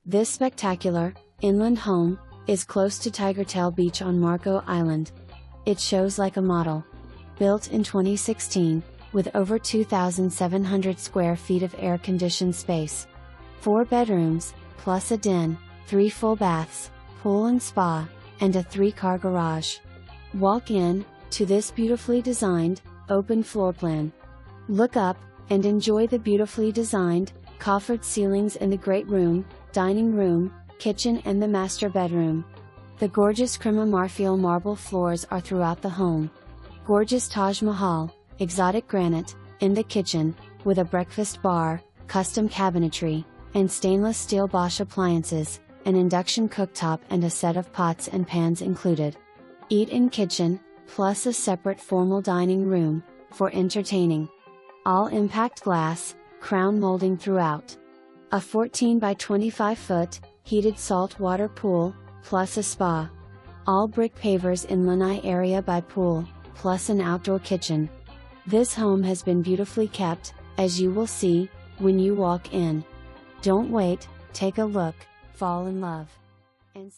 This spectacular, inland home, is close to TIGERTAIL Beach on Marco Island. It shows like a model. Built in 2016, with over 2,700 square feet of air-conditioned space. 4 bedrooms, plus a den, 3 full baths, pool and spa, and a 3-car garage. Walk in to this beautifully designed, open floor plan. Look up and enjoy the beautifully designed, coffered ceilings in the great room, dining room, kitchen and the master bedroom. The gorgeous Crema Marfil marble floors are throughout the home. Gorgeous TajMahal, exotic granite, in the kitchen, with a breakfast bar, custom cabinetry, and stainless steel Bosch appliances, an induction cooktop and a set of pots and pans included. Eat-in kitchen, plus a separate formal dining room, for entertaining. All impact glass, crown molding throughout. A 14 by 25 foot, heated saltwater pool, plus a spa. All brick pavers in lanai area by pool, plus an outdoor kitchen. This home has been beautifully kept, as you will see, when you walk in. Don't wait, take a look, fall in love. And